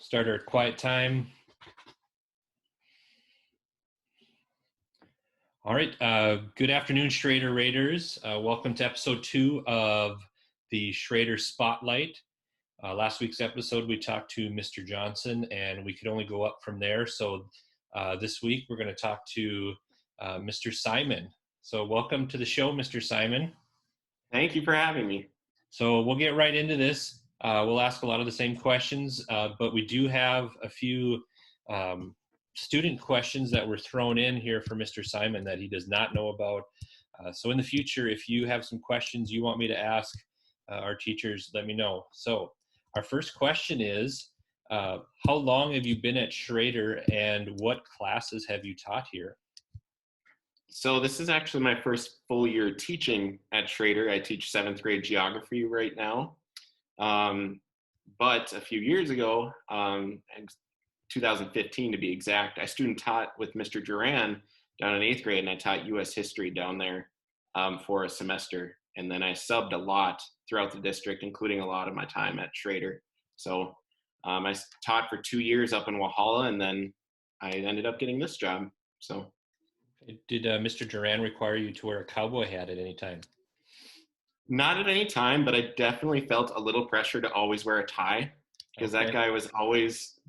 Start our quiet time. All right. Good afternoon, Schrader Raiders. Welcome to episode 2 of the Schrader Spotlight. Last week's episode, we talked to Mr. Johnson, and we could only go up from there. So this week, we're going to talk to Mr. Simon. So welcome to the show, Mr. Simon. Thank you for having me. So we'll get right into this. We'll ask a lot of the same questions, but we do have a few student questions that were thrown in here for Mr. Simon that he does not know about. So in the future, if you have some questions you want me to ask our teachers, let me know. So our first question is, how long have you been at Schrader and what classes have you taught here? So this is actually my first full year teaching at Schrader. I teach 7th grade geography right now. But a few years ago, 2015 to be exact, I student taught with Mr. Duran down in 8th grade, and I taught U.S. history down there for a semester. And then I subbed a lot throughout the district, including a lot of my time at Schrader. So I taught for 2 years up in Walhalla, and then I ended up getting this job. So. Did Mr. Duran require you to wear a cowboy hat at any time? Not at any time, but I definitely felt a little pressure to always wear a tie because that guy was always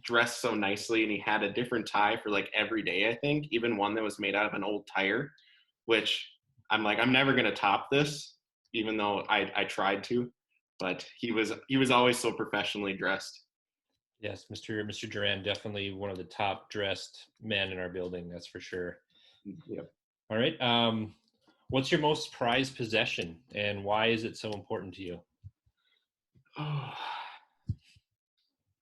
dressed so nicely, and he had a different tie for like every day, I think, even one that was made out of an old tire, which I'm like, I'm never going to top this, even though I tried to, but he was always so professionally dressed. Yes, Mr. Duran, definitely one of the top dressed men in our building, that's for sure. Yep. All right. What's your most prized possession, and why is it so important to you? Oh,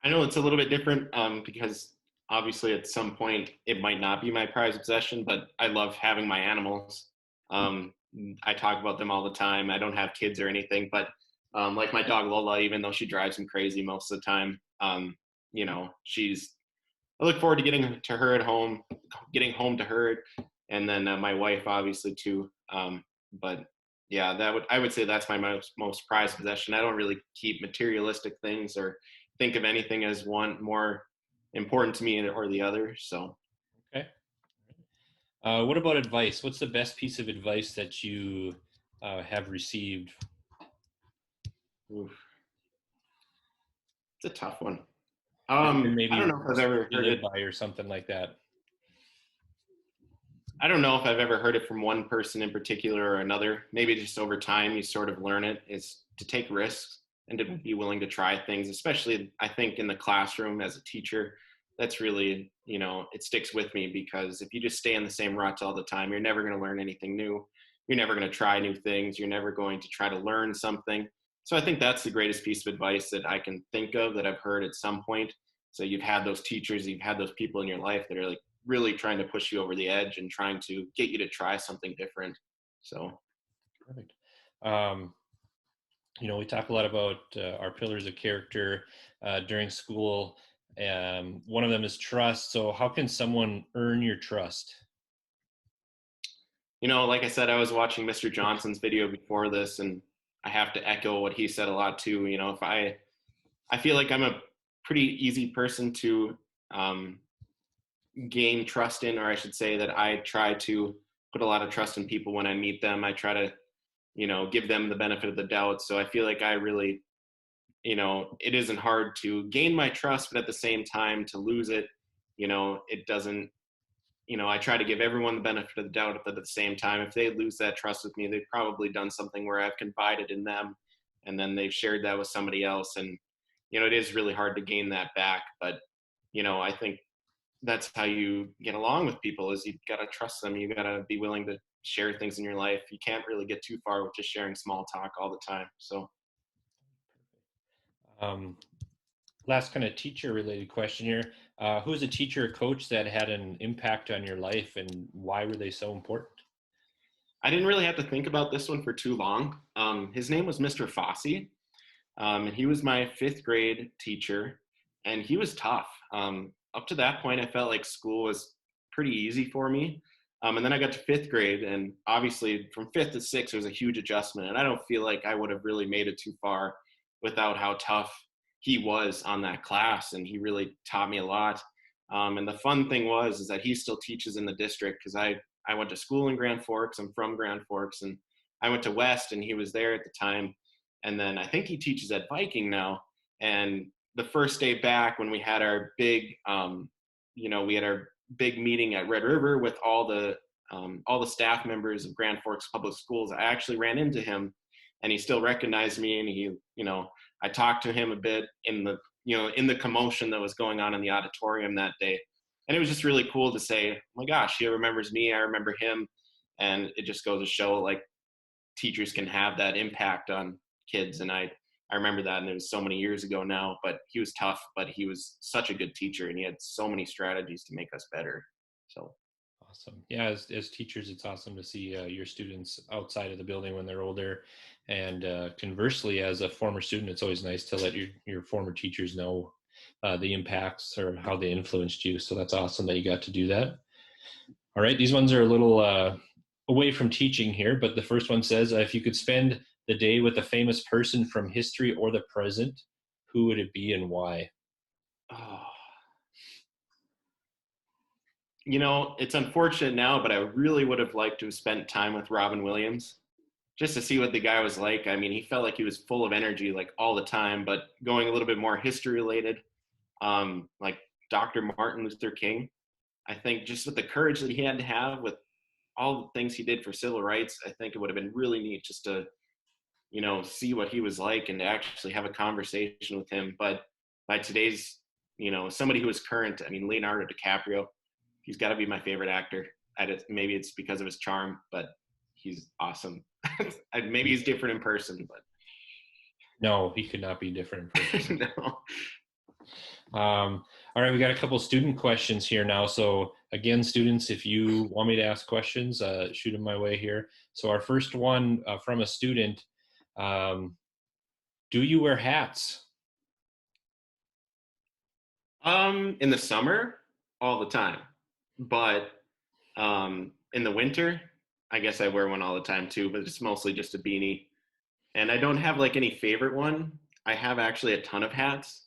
I know it's a little bit different because obviously at some point it might not be my prized possession, but I love having my animals. I talk about them all the time. I don't have kids or anything, but like my dog Lola, even though she drives me crazy most of the time, I look forward to getting home to her, and then my wife obviously too. But yeah, I would say that's my most prized possession. I don't really keep materialistic things or think of anything as one more important to me or the other. So. Okay. What about advice? What's the best piece of advice that you have received? Oof. It's a tough one. Maybe I don't know if I've ever heard it by or something like that. I don't know if I've ever heard it from one person in particular or another. Maybe just over time you sort of learn it, is to take risks and to be willing to try things, especially I think in the classroom as a teacher. That's really, it sticks with me, because if you just stay in the same ruts all the time, you're never going to learn anything new. You're never going to try new things. You're never going to try to learn something. So I think that's the greatest piece of advice that I can think of that I've heard at some point. So you've had those teachers, you've had those people in your life that are like really trying to push you over the edge and trying to get you to try something different. So. Perfect. We talk a lot about our pillars of character during school. One of them is trust. So how can someone earn your trust? Like I said, I was watching Mr. Johnson's video before this, and I have to echo what he said a lot too. If I feel like I'm a pretty easy person to gain trust in, or I should say that I try to put a lot of trust in people when I meet them. I try to, give them the benefit of the doubt. So I feel like I really, it isn't hard to gain my trust, but at the same time to lose it, it doesn't, I try to give everyone the benefit of the doubt, but at the same time, if they lose that trust with me, they've probably done something where I've confided in them, and then they've shared that with somebody else. And, it is really hard to gain that back. But, I think that's how you get along with people, is you've got to trust them. You got to be willing to share things in your life. You can't really get too far with just sharing small talk all the time. So. Last kind of teacher related question here. Who's a teacher or coach that had an impact on your life, and why were they so important? I didn't really have to think about this one for too long. His name was Mr. Fozzy, and he was my 5th grade teacher, and he was tough. Up to that point, I felt like school was pretty easy for me. And then I got to 5th grade, and obviously from 5th to 6th, it was a huge adjustment. And I don't feel like I would have really made it too far without how tough he was on that class, and he really taught me a lot. And the fun thing is that he still teaches in the district, because I went to school in Grand Forks. I'm from Grand Forks, and I went to West, and he was there at the time. And then I think he teaches at Viking now. And the first day back, when we had our big, we had our big meeting at Red River with all the staff members of Grand Forks Public Schools, I actually ran into him, and he still recognized me. And he, I talked to him a bit in the commotion that was going on in the auditorium that day. And it was just really cool to say, oh my gosh, he remembers me, I remember him. And it just goes to show, like, teachers can have that impact on kids. And I remember that, and it was so many years ago now, but he was tough, but he was such a good teacher, and he had so many strategies to make us better. So awesome. Yeah, as teachers, it's awesome to see your students outside of the building when they're older. And conversely, as a former student, it's always nice to let your former teachers know the impacts or how they influenced you. So that's awesome that you got to do that. All right, these ones are a little away from teaching here, but the first one says, if you could spend the day with a famous person from history or the present, who would it be and why? oh. It's unfortunate now, but I really would have liked to have spent time with Robin Williams, just to see what the guy was like. I mean, he felt like he was full of energy, like, all the time. But going a little bit more history related, like Dr. Martin Luther King, I think just with the courage that he had to have with all the things he did for civil rights, I think it would have been really neat just to, see what he was like and to actually have a conversation with him. But by today's, somebody who is current, I mean, Leonardo DiCaprio, he's got to be my favorite actor. Maybe it's because of his charm, but he's awesome. Maybe he's different in person, but No, he could not be different in person. no. All right, we got a couple student questions here now. So again, students, if you want me to ask questions, shoot them my way here. So our first one from a student, do you wear hats? In the summer, all the time, but in the winter, I guess I wear one all the time too, but it's mostly just a beanie. And I don't have like any favorite one. I have actually a ton of hats.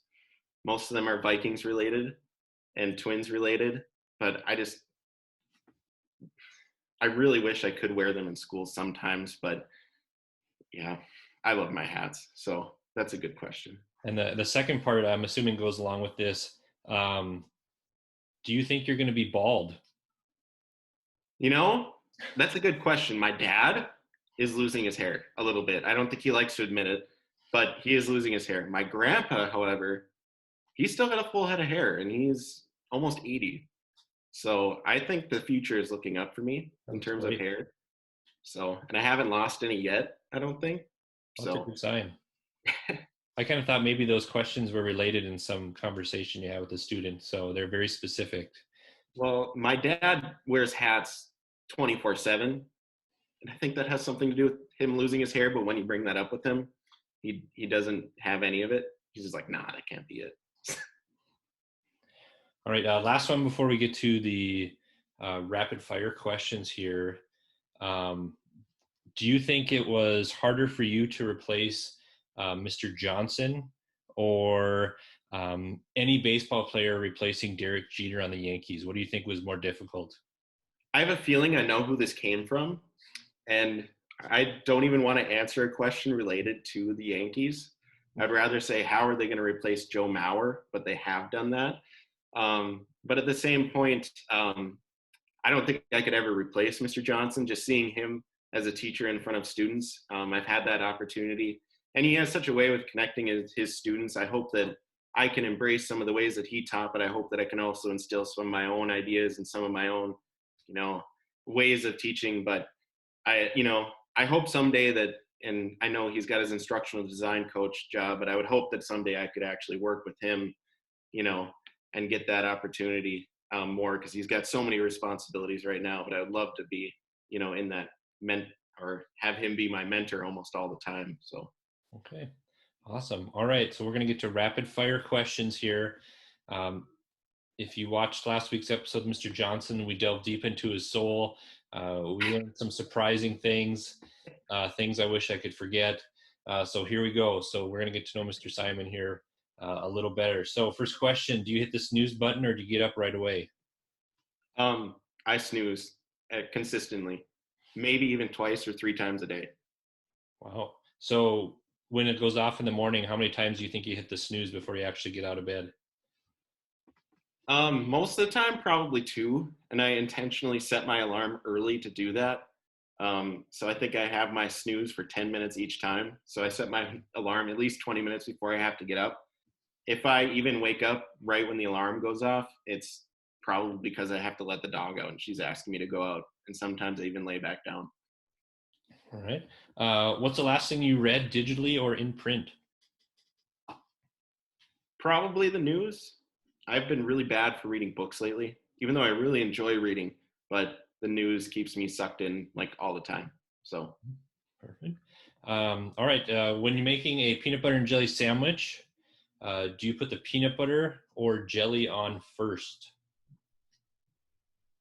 Most of them are Vikings related and Twins related, but I really wish I could wear them in school sometimes, but yeah, I love my hats. So that's a good question. And the second part, I'm assuming, goes along with this. Do you think you're going to be bald? That's a good question. My dad is losing his hair a little bit. I don't think he likes to admit it, but he is losing his hair. My grandpa, however, he's still got a full head of hair, and he's almost 80. So I think the future is looking up for me in terms of hair. So, and I haven't lost any yet, I don't think. That's a good sign. I kind of thought maybe those questions were related in some conversation you had with the student. So they're very specific. Well, my dad wears hats 24/7. And I think that has something to do with him losing his hair. But when you bring that up with him, he doesn't have any of it. He's just like, nah, that can't be it. All right. Last one before we get to the rapid fire questions here. Do you think it was harder for you to replace Mr. Johnson or any baseball player replacing Derek Jeter on the Yankees? What do you think was more difficult? I have a feeling I know who this came from, and I don't even want to answer a question related to the Yankees. I'd rather say, how are they going to replace Joe Mauer? But they have done that. But at the same point, I don't think I could ever replace Mr. Johnson. Just seeing him as a teacher in front of students, I've had that opportunity. And he has such a way with connecting his students. I hope that I can embrace some of the ways that he taught, but I hope that I can also instill some of my own ideas and some of my own, ways of teaching. But I hope someday that, and I know he's got his instructional design coach job, but I would hope that someday I could actually work with him, and get that opportunity more, because he's got so many responsibilities right now. But I would love to be, in that or have him be my mentor almost all the time. So. Okay, awesome. All right, so we're going to get to rapid fire questions here. If you watched last week's episode, Mr. Johnson, we delved deep into his soul. We learned some surprising things, things I wish I could forget. So here we go. So we're going to get to know Mr. Simon here. a little better. So first question, do you hit the snooze button or do you get up right away? I snooze consistently, maybe even twice or 3 times a day. Wow. So when it goes off in the morning, how many times do you think you hit the snooze before you actually get out of bed? Most of the time, probably 2, and I intentionally set my alarm early to do that. So I think I have my snooze for 10 minutes each time. So I set my alarm at least 20 minutes before I have to get up. If I even wake up right when the alarm goes off, it's probably because I have to let the dog out and she's asking me to go out. And sometimes I even lay back down. All right. What's the last thing you read digitally or in print? Probably the news. I've been really bad for reading books lately, even though I really enjoy reading, but the news keeps me sucked in like all the time. So, Perfect. All right. When you're making a peanut butter and jelly sandwich, do you put the peanut butter or jelly on first?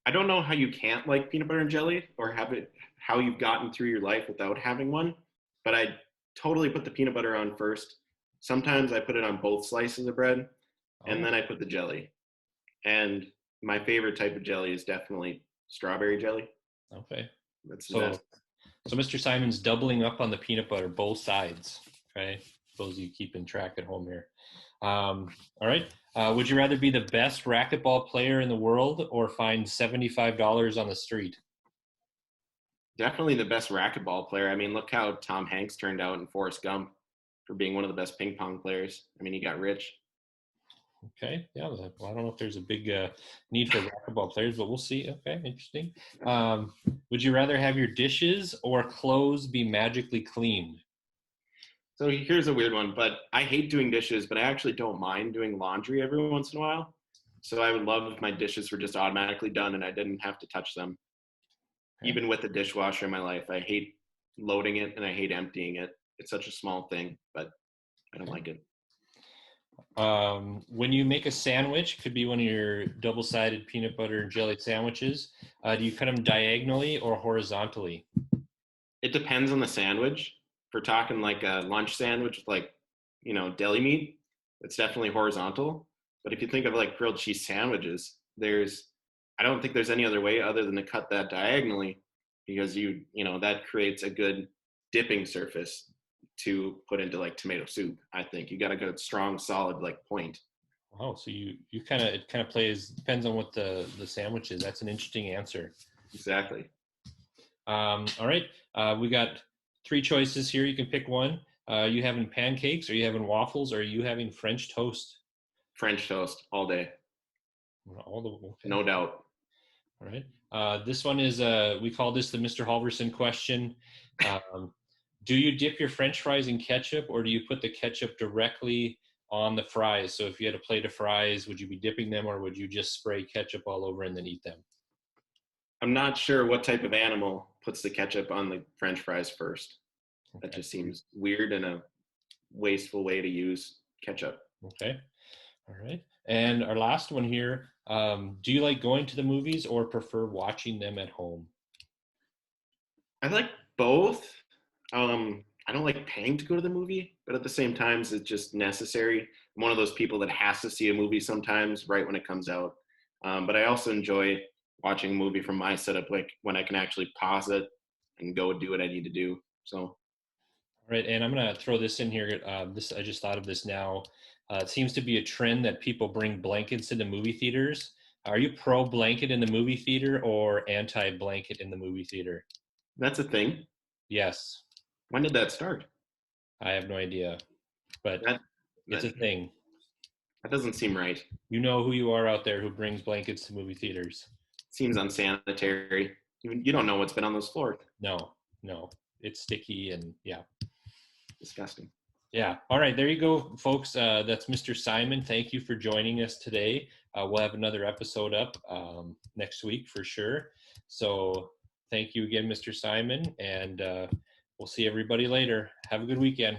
I don't know how you can't like peanut butter and jelly or have it how you've gotten through your life without having one, but I totally put the peanut butter on first. Sometimes I put it on both slices of bread and Oh, then I put the jelly. And my favorite type of jelly is definitely strawberry jelly. okay. That's the So, best. so Mr. Simon's doubling up on the peanut butter, both sides. Okay. Those of you keeping track at home here. All right. Would you rather be the best racquetball player in the world or find $75 on the street? Definitely the best racquetball player. I mean, look how Tom Hanks turned out in Forrest Gump for being one of the best ping pong players. I mean, he got rich. Okay. Yeah. Well, I don't know if there's a big need for racquetball players, but we'll see. Okay. Interesting. Would you rather have your dishes or clothes be magically cleaned? So here's a weird one, but I hate doing dishes, but I actually don't mind doing laundry every once in a while. So I would love if my dishes were just automatically done and I didn't have to touch them. Okay. Even with the dishwasher in my life, I hate loading it and I hate emptying it. It's such a small thing, but I don't like it. When you make a sandwich, could be one of your double-sided peanut butter and jelly sandwiches. Do you cut them diagonally or horizontally? It depends on the sandwich. If we're talking like a lunch sandwich with like, deli meat, it's definitely horizontal. But if you think of like grilled cheese sandwiches, I don't think there's any other way other than to cut that diagonally because that creates a good dipping surface to put into like tomato soup. I think you got a good strong solid like point. Wow, so you kind of it kind of plays depends on what the sandwich is. That's an interesting answer. Exactly. All right, we got three choices here. You can pick one. You having pancakes? Are you having waffles? Or are you having French toast? French toast all day, All the okay. no doubt. All right. This one is we call this the Mr. Halverson question. Um, do you dip your French fries in ketchup, or do you put the ketchup directly on the fries? So if you had a plate of fries, would you be dipping them, or would you just spray ketchup all over and then eat them? I'm not sure what type of animal puts the ketchup on the French fries first. That Okay. just seems weird and a wasteful way to use ketchup. Okay. All right. And our last one here. Do you like going to the movies or prefer watching them at home? I like both. I don't like paying to go to the movie, but at the same time, it's just necessary. I'm one of those people that has to see a movie sometimes right when it comes out. But I also enjoy watching a movie from my setup, like when I can actually pause it and go do what I need to do. So All right, and I'm going to throw this in here. This I just thought of this now. It seems to be a trend that people bring blankets into movie theaters. Are you pro blanket in the movie theater or anti blanket in the movie theater? that's a thing. Yes, When did that start? I have no idea, but That it's that, a thing. that doesn't seem right. You know who you are out there who brings blankets to movie theaters. Seems unsanitary. You don't know what's been on those floors. No, no, it's sticky and yeah. Disgusting. Yeah. All right. There you go, folks. That's Mr. Simon. Thank you for joining us today. We'll have another episode up next week for sure. So thank you again, Mr. Simon. And we'll see everybody later. Have a good weekend.